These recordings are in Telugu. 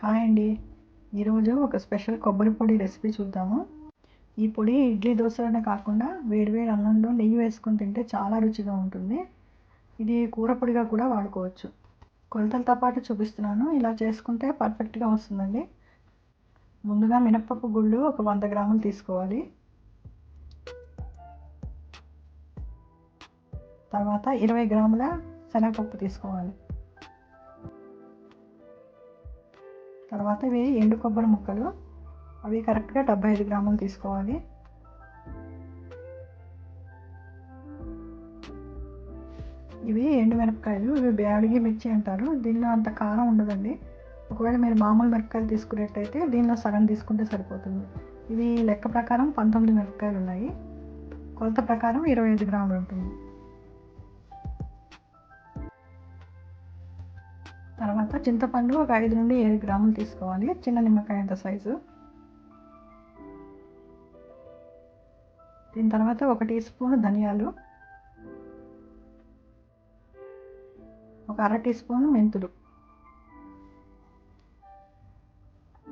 హాయ్ అండి. ఈరోజు ఒక స్పెషల్ కొబ్బరి పొడి రెసిపీ చూద్దాము. ఈ పొడి ఇడ్లీ దోశలోనే కాకుండా వేడివేడి అన్నంలో నెయ్యి వేసుకొని తింటే చాలా రుచిగా ఉంటుంది. ఇది కూర పొడిగా కూడా వాడుకోవచ్చు. కొలతలతో పాటు చూపిస్తున్నాను. ఇలా చేసుకుంటే పర్ఫెక్ట్గా వస్తుందండి. ముందుగా మినప్పప్పు గుళ్ళు ఒక 100 గ్రాములు తీసుకోవాలి. తర్వాత 20 గ్రాముల శనగపప్పు తీసుకోవాలి. తర్వాత ఇవి ఎండు కొబ్బరి ముక్కలు, అవి కరెక్ట్గా 75 గ్రాములు తీసుకోవాలి. ఇవి ఎండు మిరపకాయలు, ఇవి బ్యాడిగి మిర్చి అంటారు. దీనిలో అంత కారం ఉండదండి. ఒకవేళ మీరు మామూలు మిరపకాయలు తీసుకునేట్టయితే దీనిలో సగం తీసుకుంటే సరిపోతుంది. ఇవి లెక్క ప్రకారం 19 మిరపకాయలు ఉన్నాయి. కొలత ప్రకారం 25 గ్రాములు ఉంటుంది. తర్వాత చింతపండు ఒక 5 నుండి 7 గ్రాములు తీసుకోవాలి, చిన్న నిమ్మకాయ అంత సైజు. దీని తర్వాత 1 టీ స్పూన్ ధనియాలు, ఒక 1/2 టీ స్పూన్ మెంతులు,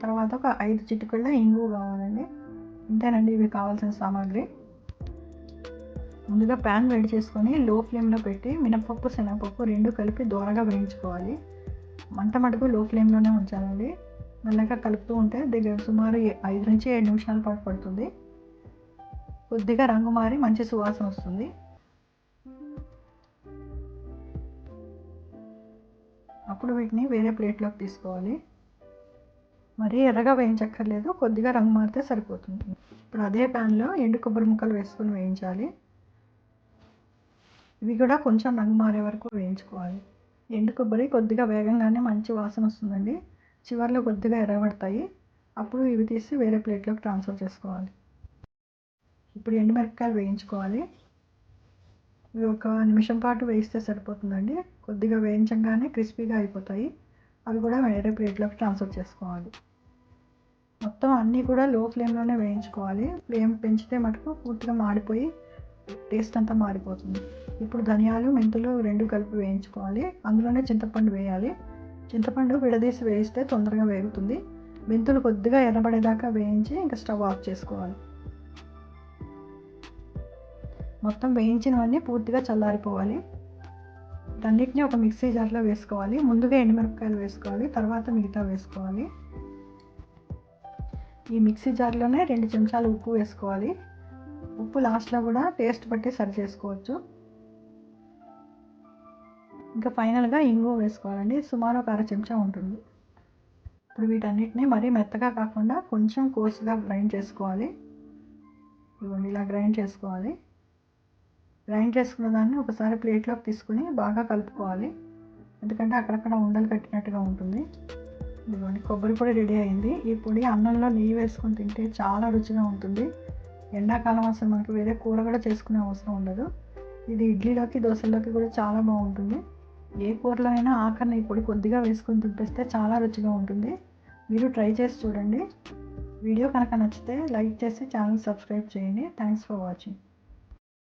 తర్వాత ఒక 5 చిటికెళ్ళ ఇంగువ కావాలండి. ఇంతేనండి ఇవి కావాల్సిన సామాగ్రి. ముందుగా ప్యాన్ వేడి చేసుకొని లో ఫ్లేమ్లో పెట్టి మినపప్పు శనగపప్పు రెండు కలిపి దోరగా వేయించుకోవాలి. మంట మటుకు లో ఫ్లేమ్లోనే ఉంచాలండి. మెల్లగా కలుపుతూ ఉంటే దగ్గర సుమారు 5 నుంచి 7 నిమిషాల పాటు పడుతుంది. కొద్దిగా రంగు మారి మంచి సువాసన వస్తుంది. అప్పుడు వీటిని వేరే ప్లేట్లోకి తీసుకోవాలి. మరీ ఎర్రగా వేయించక్కర్లేదు, కొద్దిగా రంగు మారితే సరిపోతుంది. ఇప్పుడు అదే ప్యాన్లో ఎండు కొబ్బరి ముక్కలు వేసుకొని వేయించాలి. ఇవి కూడా కొంచెం రంగు మారే వరకు వేయించుకోవాలి. ఎండు కొబ్బరి కొద్దిగా వేగంగానే మంచి వాసన వస్తుందండి. చివర్లో కొద్దిగా ఎర్రబడతాయి. అప్పుడు ఇవి తీసి వేరే ప్లేట్లోకి ట్రాన్స్ఫర్ చేసుకోవాలి. ఇప్పుడు ఎండుమిరపకాయలు వేయించుకోవాలి. ఇవి 1 నిమిషం పాటు వేయిస్తే సరిపోతుందండి. కొద్దిగా వేయించగానే క్రిస్పీగా అయిపోతాయి. అవి కూడా వేరే ప్లేట్లోకి ట్రాన్స్ఫర్ చేసుకోవాలి. మొత్తం అన్నీ కూడా లో ఫ్లేమ్లోనే వేయించుకోవాలి. ఫ్లేమ్ పెంచితే మటుకు పూర్తిగా మాడిపోయి టేస్ట్ అంతా మారిపోతుంది. ఇప్పుడు ధనియాలు మెంతులు రెండు కలిపి వేయించుకోవాలి. అందులోనే చింతపండు వేయాలి. చింతపండు విడదీసి వేయిస్తే తొందరగా వేగుతుంది. మెంతులు కొద్దిగా ఎర్రబడేదాకా వేయించి ఇంకా స్టవ్ ఆఫ్ చేసుకోవాలి. మొత్తం వేయించినవన్నీ పూర్తిగా చల్లారిపోవాలి. వీటన్నిటిని ఒక మిక్సీ జార్లో వేసుకోవాలి. ముందుగా ఎండుమిరపకాయలు వేసుకోవాలి, తర్వాత మిగతా వేసుకోవాలి. ఈ మిక్సీ జార్లోనే 2 చెంచాలు ఉప్పు వేసుకోవాలి. ఉప్పు లాస్ట్లో కూడా టేస్ట్ బట్టి సరి చేసుకోవచ్చు. ఇంకా ఫైనల్గా ఇంగువ వేసుకోవాలండి. సుమారు ఒక 1/2 చెంచా ఉంటుంది. ఇప్పుడు వీటన్నిటిని మరీ మెత్తగా కాకుండా కొంచెం కోర్సుగా గ్రైండ్ చేసుకోవాలి. ఇవ్వండి ఇలా గ్రైండ్ చేసుకోవాలి. గ్రైండ్ చేసుకున్న దాన్ని ఒకసారి ప్లేట్లోకి తీసుకుని బాగా కలుపుకోవాలి. ఎందుకంటే అక్కడక్కడ ఉండలు కట్టినట్టుగా ఉంటుంది. ఇదిగోండి కొబ్బరి పొడి రెడీ అయింది. ఈ పొడి అన్నంలో నెయ్యి వేసుకొని తింటే చాలా రుచిగా ఉంటుంది. ఎండాకాలం అసలు మనకి వేరే కూర కూడా చేసుకునే అవసరం ఉండదు. ఇది ఇడ్లీలోకి దోశల్లోకి కూడా చాలా బాగుంటుంది. ఏ కూరలో అయినా ఆఖరిని ఈ పొడి కొద్దిగా వేసుకొని తింపేస్తే చాలా రుచిగా ఉంటుంది. మీరు ట్రై చేసి చూడండి. వీడియో కనుక నచ్చితే లైక్ చేసి ఛానల్ సబ్స్క్రైబ్ చేయండి. Thanks for watching.